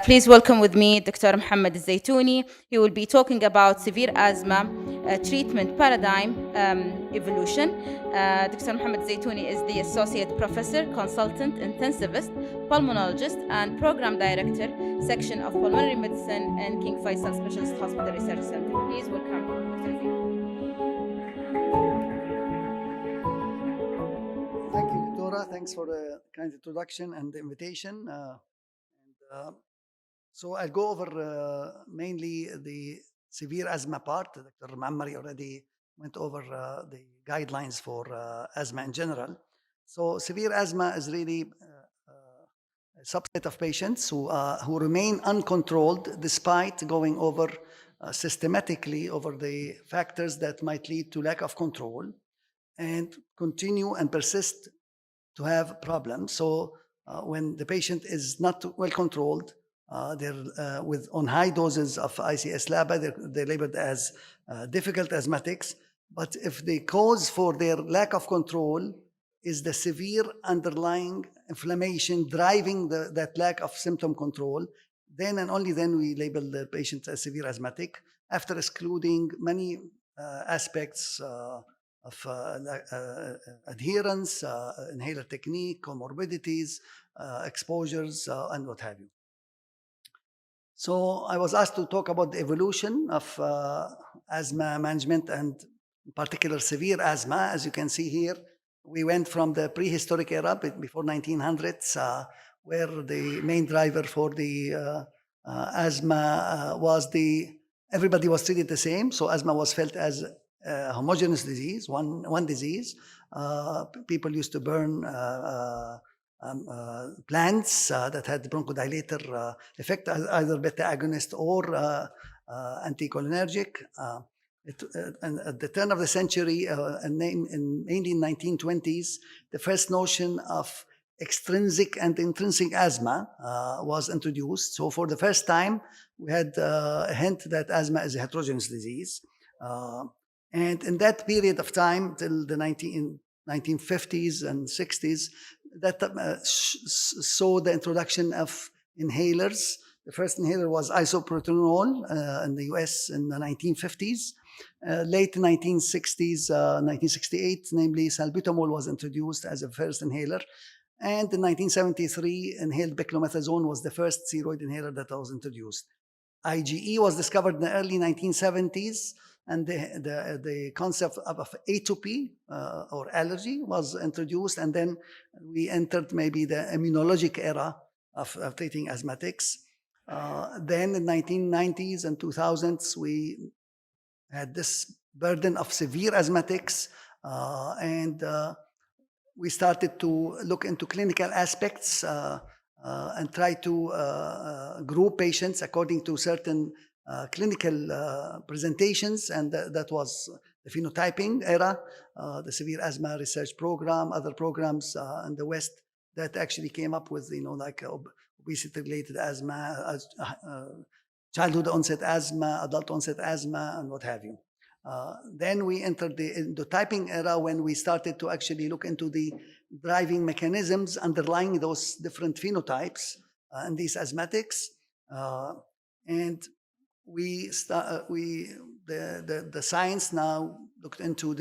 Please welcome with me Dr. Mohammed Zeitouni. He will be talking about severe asthma treatment paradigm evolution. Dr. Mohammed Zeitouni is the Associate Professor, Consultant, Intensivist, Pulmonologist, and Program Director, Section of Pulmonary Medicine in King Faisal Specialist Hospital Research Center. Please welcome Dr. Zeitouni. Thank you, Dora. Thanks for the kind introduction and the invitation. So I'll go over mainly the severe asthma part. Dr. Mammari already went over the guidelines for asthma in general. So severe asthma is really a subset of patients who remain uncontrolled despite going over systematically over the factors that might lead to lack of control and continue and persist to have problems. So when the patient is not well controlled, they're with on high doses of ICS/LABA, they're labeled as difficult asthmatics. But if the cause for their lack of control is the severe underlying inflammation driving that lack of symptom control, then and only then we label the patient as severe asthmatic, after excluding many aspects of adherence, inhaler technique, comorbidities, exposures, and what have you. So I was asked to talk about the evolution of asthma management and in particular severe asthma. As you can see here, we went from the prehistoric era before 1900s, where the main driver for the asthma was everybody was treated the same. So asthma was felt as a homogeneous disease, one disease. People used to burn plants that had bronchodilator effect, either beta agonist or anticholinergic. And at the turn of the century, mainly in 1920s, the first notion of extrinsic and intrinsic asthma was introduced. So for the first time, we had a hint that asthma is a heterogeneous disease. And in that period of time, till the 1950s and 60s, that saw the introduction of inhalers. The first inhaler was isoproterenol in the US in the 1950s. Late 1960s, 1968, namely salbutamol was introduced as a first inhaler. And in 1973, inhaled beclomethasone was the first steroid inhaler that was introduced. IgE was discovered in the early 1970s, and the concept of atopy or allergy was introduced, and then we entered maybe the immunologic era of treating asthmatics. Then in 1990s and 2000s, we had this burden of severe asthmatics, and we started to look into clinical aspects and try to group patients according to certain clinical presentations, and that was the phenotyping era, the severe asthma research program, other programs in the West that actually came up with, like obesity-related asthma, childhood onset asthma, adult onset asthma, and what have you. Then we entered the typing era when we started to actually look into the driving mechanisms underlying those different phenotypes and these asthmatics. And the science now looked into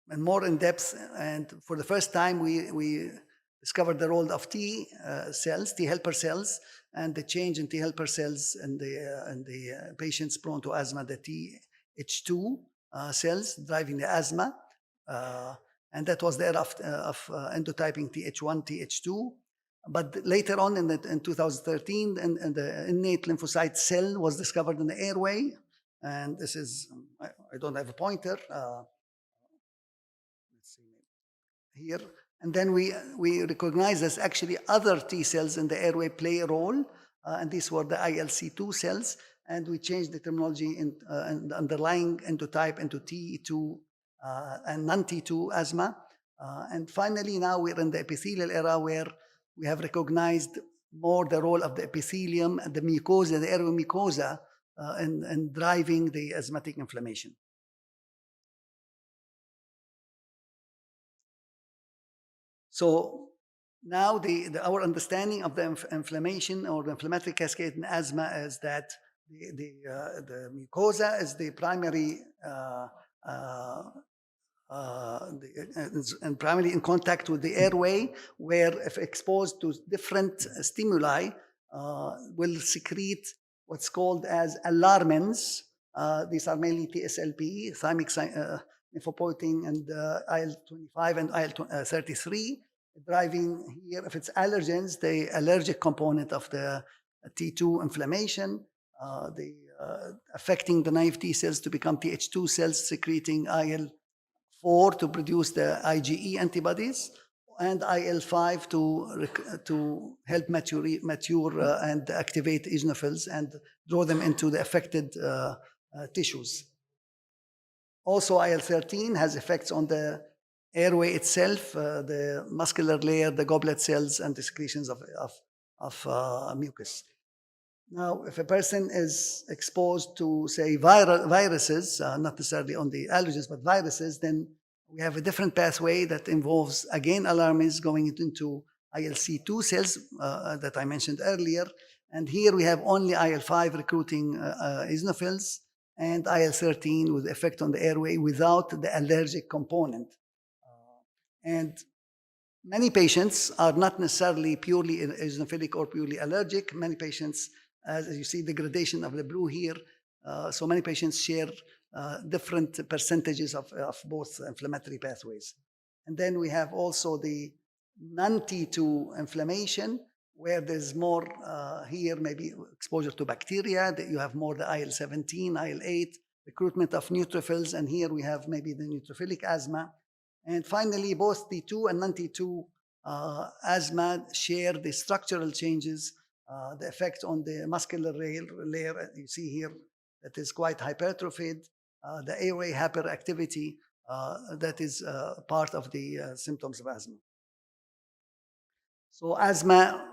and more in depth, and for the first time we discovered the role of T cells, T helper cells, and the change in T helper cells in the patients prone to asthma, the Th2 cells driving the asthma, and that was the era of endotyping Th1, Th2. But later on in 2013, and the innate lymphocyte cell was discovered in the airway, and this is, I don't have a pointer. Let's see here. And then we recognize there's actually other T cells in the airway play a role, and these were the ILC2 cells, and we changed the terminology and the underlying endotype into T2 and non-T2 asthma. And finally, now we're in the epithelial era where we have recognized more the role of the epithelium and the mucosa, the airway mucosa, in driving the asthmatic inflammation. So Now, our understanding of the inflammation or the inflammatory cascade in asthma is that the mucosa is the primary and primarily in contact with the airway, where if exposed to different stimuli, will secrete what's called as alarmins. These are mainly TSLP, thymic lymphopoietin, and IL-25 and IL-33, driving here, if it's allergens, the allergic component of the T2 inflammation, the affecting the naive T cells to become Th2 cells, secreting IL-4 to produce the IgE antibodies, and IL-5 to help mature and activate eosinophils and draw them into the affected tissues. Also, IL-13 has effects on the airway itself, the muscular layer, the goblet cells, and the secretions of mucus. Now, if a person is exposed to, say, viruses, not necessarily on the allergens, but viruses, then we have a different pathway that involves, again, alarmins going into ILC2 cells that I mentioned earlier. And here we have only IL-5 recruiting eosinophils and IL-13 with effect on the airway without the allergic component. And many patients are not necessarily purely eosinophilic or purely allergic. Many patients, as you see the gradation of the blue here, so many patients share different percentages of both inflammatory pathways. And then we have also the non-T2 inflammation, where there's more here, maybe exposure to bacteria, that you have more the IL-17, IL-8, recruitment of neutrophils, and here we have maybe the neutrophilic asthma. And finally, both T2 and non-T2 asthma share the structural changes, the effect on the muscular layer you see here that is quite hypertrophied, the airway hyperactivity that is part of the symptoms of asthma. So asthma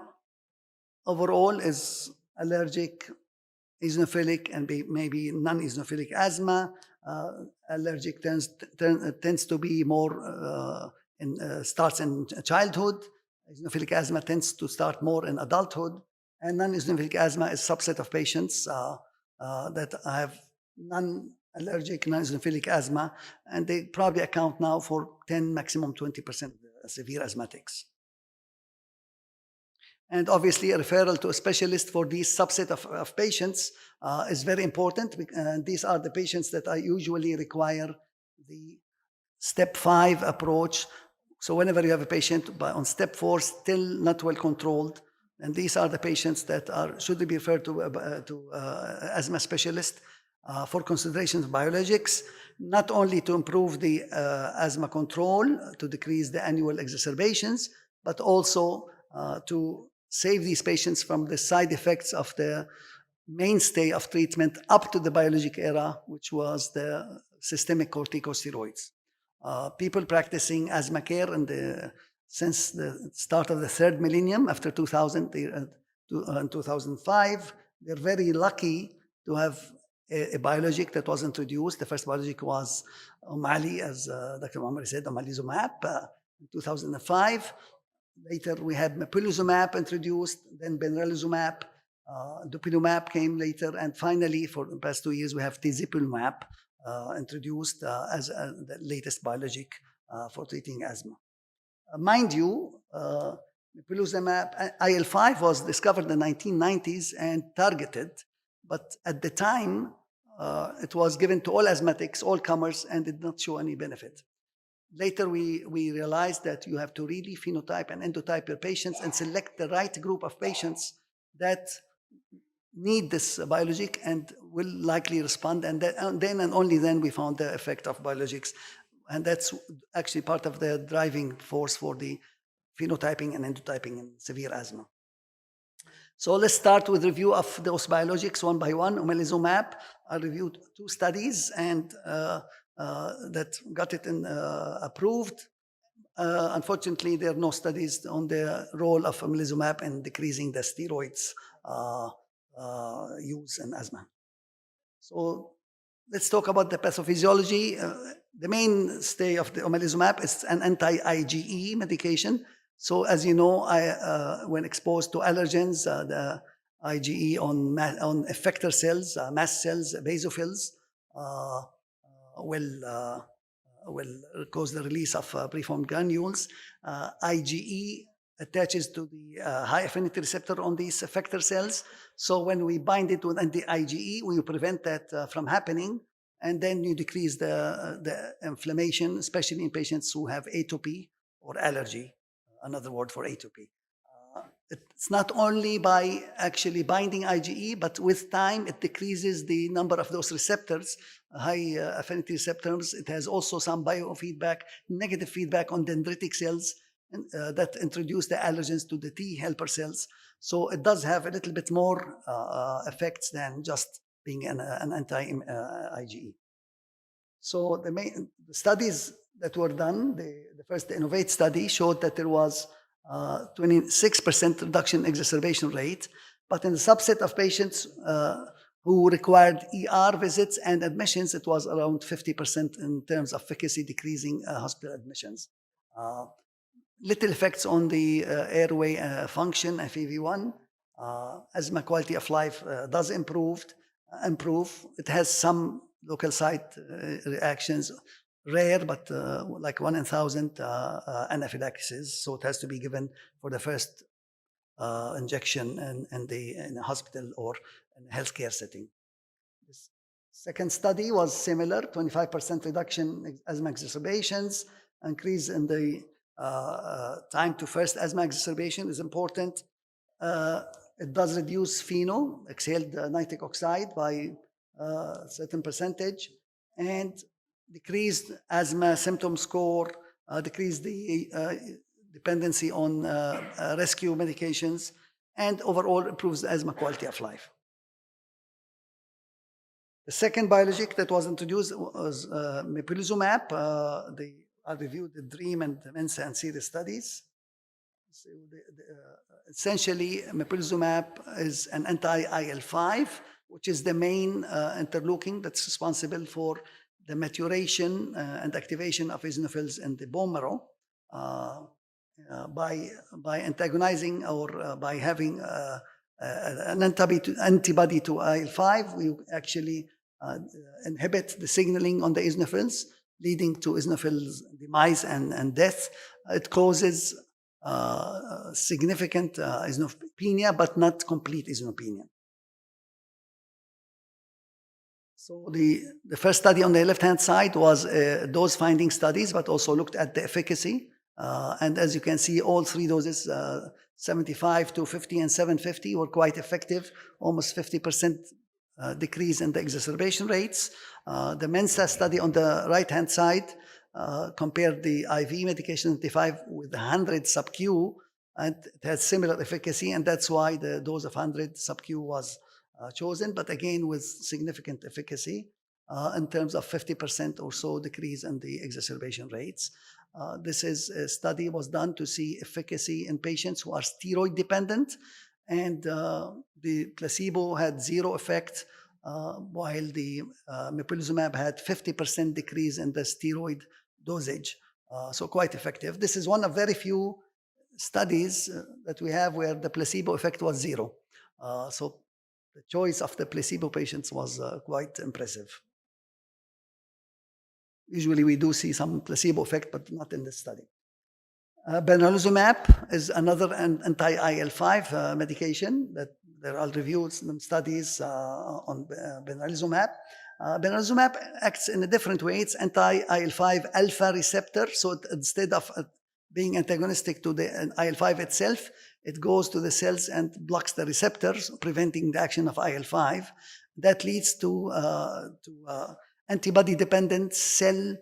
overall is allergic, eosinophilic, and maybe non-eosinophilic asthma. Allergic tends to be more starts in childhood. Eosinophilic asthma tends to start more in adulthood. And non-eosinophilic asthma is a subset of patients that have non-allergic, non-eosinophilic asthma, and they probably account now for 10, maximum 20% of severe asthmatics. And obviously, a referral to a specialist for these subset of patients is very important. And these are the patients that I usually require the step 5 approach. So whenever you have a patient on step 4 still not well controlled, and these are the patients that should be referred to asthma specialist for consideration of biologics, not only to improve the asthma control, to decrease the annual exacerbations, but also to save these patients from the side effects of the mainstay of treatment up to the biologic era, which was the systemic corticosteroids. People practicing asthma care since the start of the third millennium, after 2000 and 2005, they're very lucky to have a biologic that was introduced. The first biologic was Ali, as Dr. Mohammed said, omalizumab, in 2005. Later, we had mepilizumab introduced, then benralizumab, dupilumab came later, and finally, for the past 2 years, we have tezepelumab introduced as the latest biologic for treating asthma. Mind you, mepilizumab, IL-5 was discovered in the 1990s and targeted, but at the time, it was given to all asthmatics, all comers, and did not show any benefit. Later, we realized that you have to really phenotype and endotype your patients and select the right group of patients that need this biologic and will likely respond. And then and only then we found the effect of biologics. And that's actually part of the driving force for the phenotyping and endotyping in severe asthma. So let's start with review of those biologics one by one. Omalizumab, I reviewed 2 studies and that got it approved. Unfortunately, there are no studies on the role of omalizumab in decreasing the steroids use in asthma. So let's talk about the pathophysiology. The mainstay of the omalizumab is an anti-IgE medication So as you know, when exposed to allergens, the IgE on effector cells, mast cells, basophils, uh, will cause the release of preformed granules. IgE attaches to the high affinity receptor on these effector cells. So when we bind it with anti-IgE, we prevent that from happening, and then you decrease the inflammation, especially in patients who have atopy or allergy, another word for atopy. It's not only by actually binding IgE, but with time it decreases the number of those receptors, high affinity receptors. It has also some biofeedback, negative feedback on dendritic cells that introduce the allergens to the T helper cells. So it does have a little bit more effects than just being an anti-IgE. So the studies that were done, the first INNOVATE study showed that there was 26% reduction in exacerbation rate, but in the subset of patients who required ER visits and admissions, it was around 50% in terms of efficacy, decreasing hospital admissions. Little effects on the airway function, FEV1. Asthma quality of life does improve. It has some local site reactions, rare, but like 1 in 1,000 anaphylaxis. So it has to be given for the first injection in a hospital or in a healthcare setting. This second study was similar, 25% reduction in asthma exacerbations, increase in the time to first asthma exacerbation is important. It does reduce FeNO, exhaled nitric oxide, by a certain percentage, and decreased asthma symptom score, decreased the dependency on rescue medications, and overall improves the asthma quality of life. The second biologic that was introduced was mepolizumab. I reviewed the DREAM and the MENSA and SERIES studies. So essentially, mepolizumab is an anti-IL-5, which is the main interleukin that's responsible for the maturation and activation of eosinophils in the bone marrow. By antagonizing or by having an antibody to IL-5, we actually inhibit the signaling on the eosinophils, leading to eosinophils demise and death. It causes significant eosinopenia, but not complete eosinopenia. So the first study on the left-hand side was dose-finding studies, but also looked at the efficacy. And as you can see, all three doses, 75, 250, and 750, were quite effective, almost 50% decrease in the exacerbation rates. The MENSA study on the right-hand side compared the IV medication 75 with 100 sub-Q, and it has similar efficacy, and that's why the dose of 100 sub-Q was chosen, but again with significant efficacy in terms of 50% or so decrease in the exacerbation rates. This is a study was done to see efficacy in patients who are steroid dependent, and the placebo had zero effect, while the mepolizumab had 50% decrease in the steroid dosage. So quite effective. This is one of very few studies that we have where the placebo effect was zero. So the choice of the placebo patients was quite impressive. Usually we do see some placebo effect, but not in this study. Benralizumab is another anti-IL-5 medication that there are reviews and studies on benralizumab. Benralizumab acts in a different way. It's anti-IL-5 alpha receptor. So instead of being antagonistic to the IL-5 itself, it goes to the cells and blocks the receptors, preventing the action of IL-5. That leads to antibody-dependent cell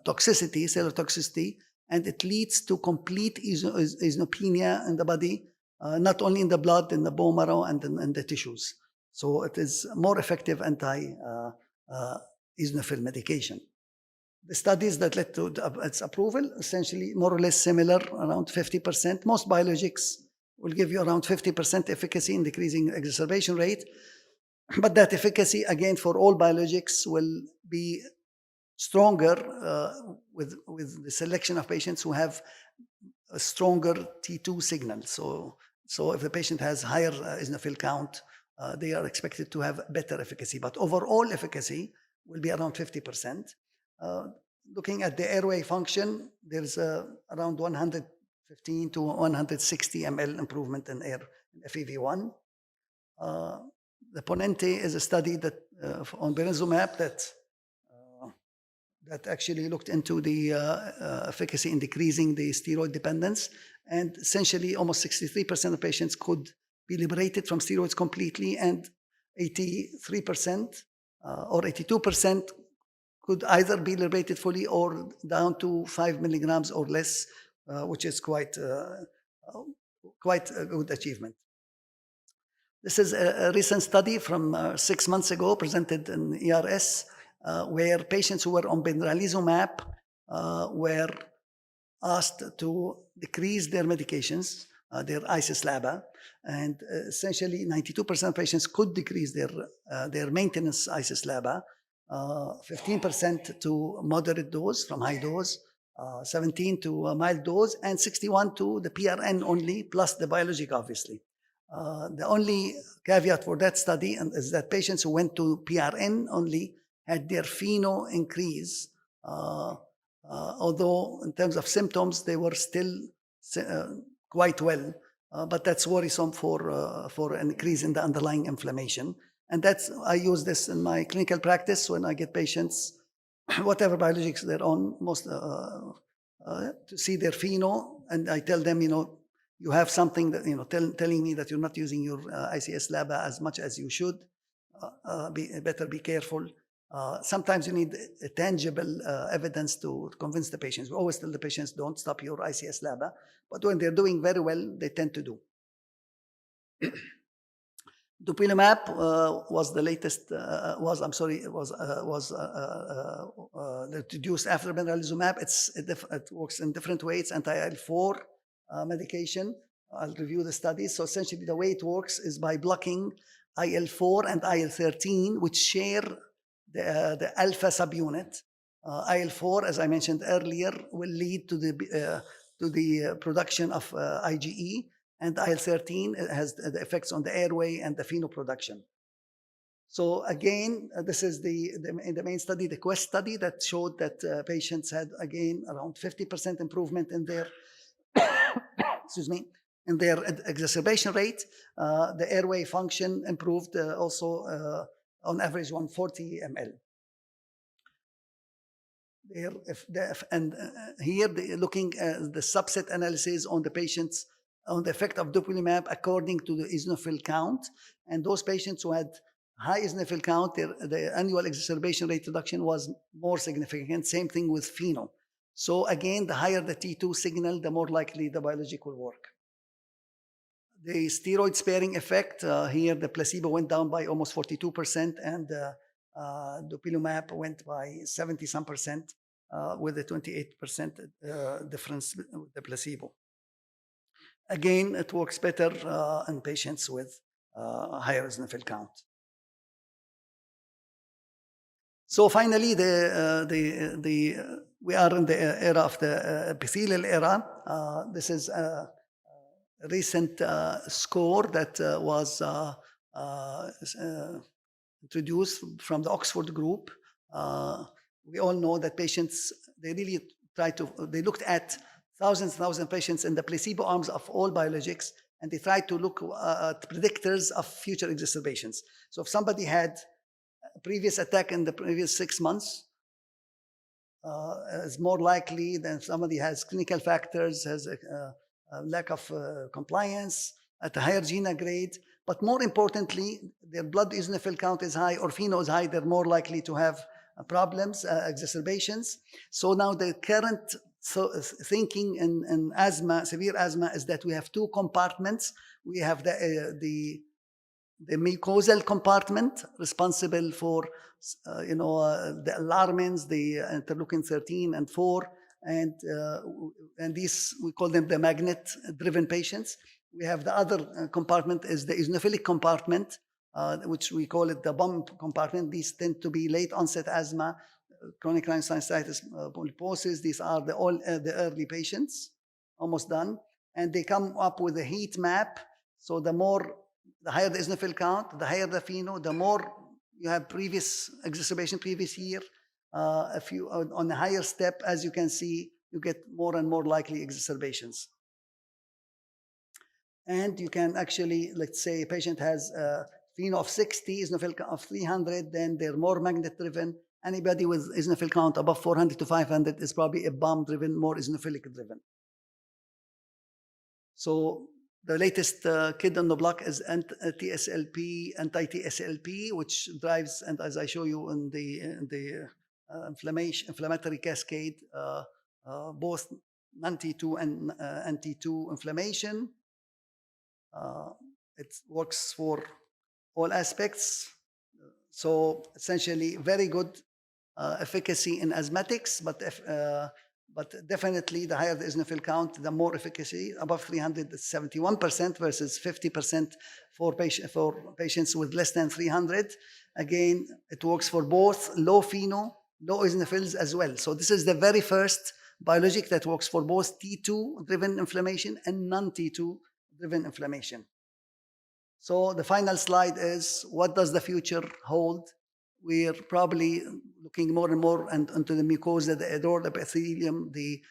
toxicity, cellular toxicity, and it leads to complete eosinopenia in the body, not only in the blood, in the bone marrow, and in the tissues. So it is more effective anti-eosinophil medication. The studies that led to its approval, essentially more or less similar, around 50%. Most biologics will give you around 50% efficacy in decreasing exacerbation rate. But that efficacy, again, for all biologics will be stronger with the selection of patients who have a stronger T2 signal. So if the patient has higher eosinophil count, they are expected to have better efficacy. But overall efficacy will be around 50%. Looking at the airway function, there's around 115 to 160 ml improvement in air FEV1. The Ponente is a study that on brenizumab that actually looked into the efficacy in decreasing the steroid dependence. And essentially, almost 63% of patients could be liberated from steroids completely, and 83% or 82% could either be liberated fully or down to 5 milligrams or less, which is quite a good achievement. This is a recent study from 6 months ago presented in ERS, where patients who were on benralizumab were asked to decrease their medications, their ICIS-LABA, and essentially 92% of patients could decrease their maintenance ICIS-LABA, 15% to moderate dose from high dose, 17 to a mild dose, and 61 to the PRN only, plus the biologic, obviously. The only caveat for that study is that patients who went to PRN only had their FeNO increase, although in terms of symptoms, they were still quite well, but that's worrisome for an increase in the underlying inflammation. And I use this in my clinical practice when I get patients, whatever biologics they're on, to see their FeNO, and I tell them, you have something that, telling me that you're not using your ICS-LABA as much as you should. Better be careful. Sometimes you need tangible evidence to convince the patients. We always tell the patients, don't stop your ICS-LABA. But when they're doing very well, they tend to do. Dupilumab was the latest, introduced after benralizumab. It works in different ways, anti-IL-4 medication. I'll review the studies. So essentially the way it works is by blocking IL-4 and IL-13, which share the alpha subunit. IL-4, as I mentioned earlier, will lead to the production of IgE, and IL-13 has the effects on the airway and the FeNO production. So again, this is the main study, the QUEST study, that showed that patients had, again, around 50% improvement in their in their exacerbation rate. The airway function improved also on average 140 ml. Here, looking at the subset analysis on the patients, on the effect of dupilumab according to the eosinophil count. And those patients who had high eosinophil count, the annual exacerbation rate reduction was more significant. Same thing with FeNO. So again, the higher the T2 signal, the more likely the biologic will work. The steroid sparing effect, here the placebo went down by almost 42%, and dupilumab went by 70-some%, with a 28% difference with the placebo. Again, it works better in patients with higher eosinophil count. So finally, we are in the era of the epithelial era. This is a recent score that was introduced from the Oxford group. We all know that patients, they really they looked at thousands of patients in the placebo arms of all biologics, and they tried to look at predictors of future exacerbations. So if somebody had a previous attack in the previous 6 months, is more likely than if somebody has clinical factors, has a lack of compliance at a higher GINA grade. But more importantly, their blood eosinophil count is high or FeNO is high, they're more likely to have problems, exacerbations. So now the current thinking in asthma, severe asthma, is that we have 2 compartments. We have the mucosal compartment responsible for the alarmins, the interleukin 13 and 4, and these, we call them the magnet-driven patients. We have the other compartment is the eosinophilic compartment, which we call it the bomb compartment. These tend to be late onset asthma, chronic rhinosinusitis polyposis. These are the early patients, almost done. And they come up with a heat map. So the higher the eosinophil count, the higher the FeNO, the more you have previous exacerbation previous year. If you on a higher step, as you can see, you get more and more likely exacerbations. And you can actually, let's say a patient has FeNO of 60, eosinophil count of 300, then they're more magnet-driven. Anybody with eosinophil count above 400 to 500 is probably a bomb-driven, more eosinophilic-driven. So the latest kid on the block is anti-TSLP, which drives, and as I show you in the inflammatory cascade, both non-T2 and T2 inflammation. It works for all aspects. So essentially, very good efficacy in asthmatics, but definitely the higher the eosinophil count, the more efficacy. Above 300, it's 71% versus 50% for patients with less than 300. Again, it works for both low FeNO, low eosinophils as well. So this is the very first biologic that works for both T2-driven inflammation and non-T2-driven inflammation. So the final slide is, what does the future hold? We're probably looking more and more into the mucosa, the adorable epithelium, the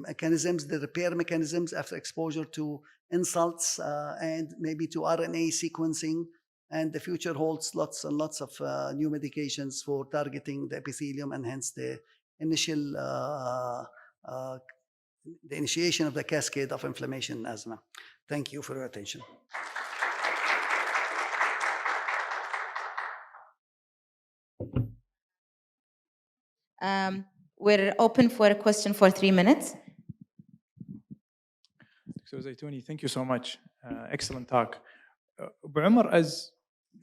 mechanisms, the repair mechanisms after exposure to insults and maybe to RNA sequencing. And the future holds lots and lots of new medications for targeting the epithelium, and hence the initiation of the cascade of inflammation in asthma. Thank you for your attention. We're open for a question for 3 minutes. So Zeitouni, thank you so much. Excellent talk. Umar, as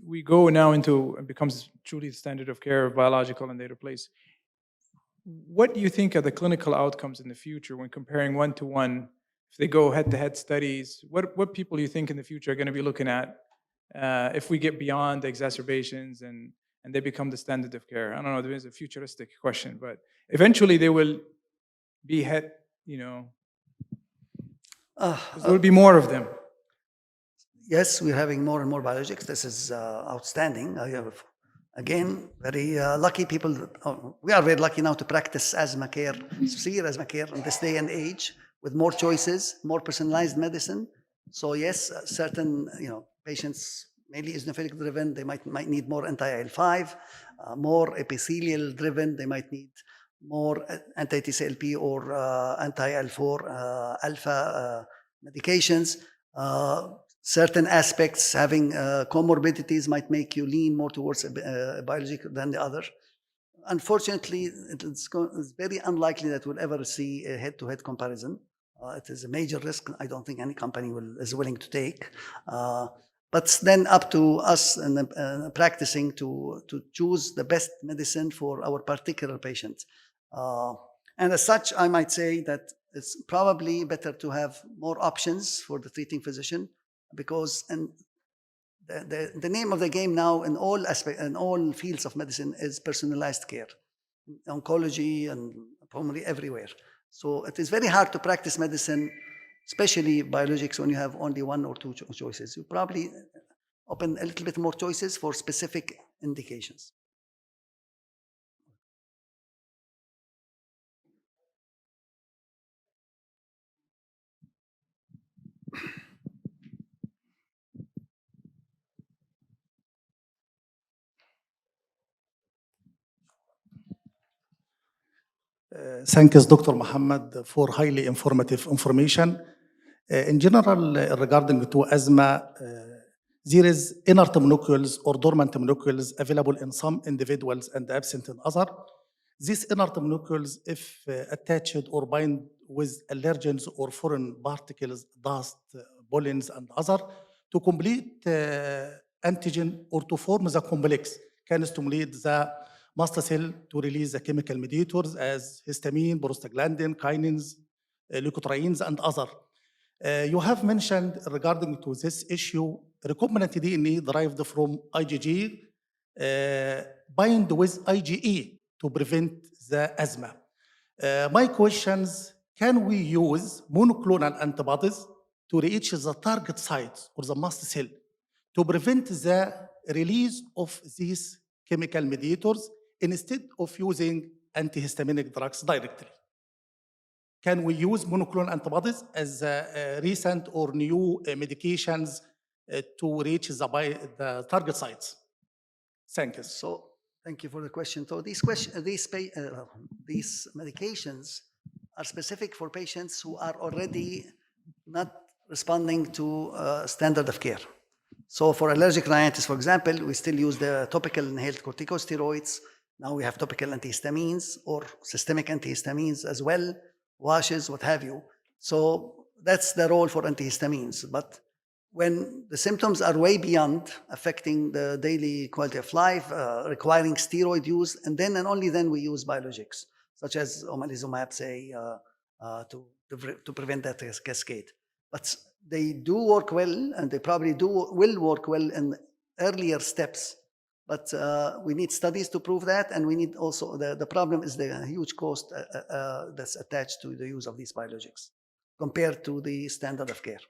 we go now into, it becomes truly the standard of care of biological and they replace, what do you think are the clinical outcomes in the future when comparing one-to-one? If they go head-to-head studies, what people do you think in the future are going to be looking at if we get beyond the exacerbations and they become the standard of care? I don't know, there is a futuristic question, but eventually they will be there will be more of them. Yes, we're having more and more biologics. This is outstanding. I have, again, very lucky people. We are very lucky now to practice asthma care, severe asthma care in this day and age, with more choices, more personalized medicine. So yes, certain patients, mainly eosinophilic driven, they might need more anti-IL-5, more epithelial driven, they might need more anti-TSLP or anti-IL-4 alpha medications. Certain aspects having comorbidities might make you lean more towards a biologic than the other. Unfortunately, it's very unlikely that we'll ever see a head-to-head comparison. It is a major risk I don't think any company is willing to take. But then up to us in practicing to choose the best medicine for our particular patient. And as such, I might say that it's probably better to have more options for the treating physician, because the name of the game now in all fields of medicine is personalized care, oncology and pulmonary, everywhere. So it is very hard to practice medicine, especially biologics, when you have only one or two choices. You probably open a little bit more choices for specific indications. Thanks, Dr. Mohammed, for highly informative information. In general, regarding to asthma, there is inert molecules or dormant molecules available in some individuals and absent in others. These inert molecules, if attached or bind with allergens or foreign particles, dust, pollens, and other, to complete antigen or to form the complex, can stimulate the mast cell to release the chemical mediators as histamine, prostaglandin, kinins, leukotrienes, and other. You have mentioned regarding to this issue, recombinant DNA derived from IgG bind with IgE to prevent the asthma. My questions, can we use monoclonal antibodies to reach the target sites or the mast cell to prevent the release of these chemical mediators instead of using antihistaminic drugs directly? Can we use monoclonal antibodies as recent or new medications to reach the target sites? Thank you. So thank you for the question. So these medications are specific for patients who are already not responding to standard of care. So for allergic rhinitis, for example, we still use the topical inhaled corticosteroids. Now we have topical antihistamines or systemic antihistamines as well, washes, what have you. So that's the role for antihistamines. But when the symptoms are way beyond affecting the daily quality of life, requiring steroid use, and only then we use biologics, such as omalizumab, say, to prevent that cascade. But they do work well, and they probably will work well in earlier steps. But we need studies to prove that, and we need also, the problem is the huge cost that's attached to the use of these biologics compared to the standard of care.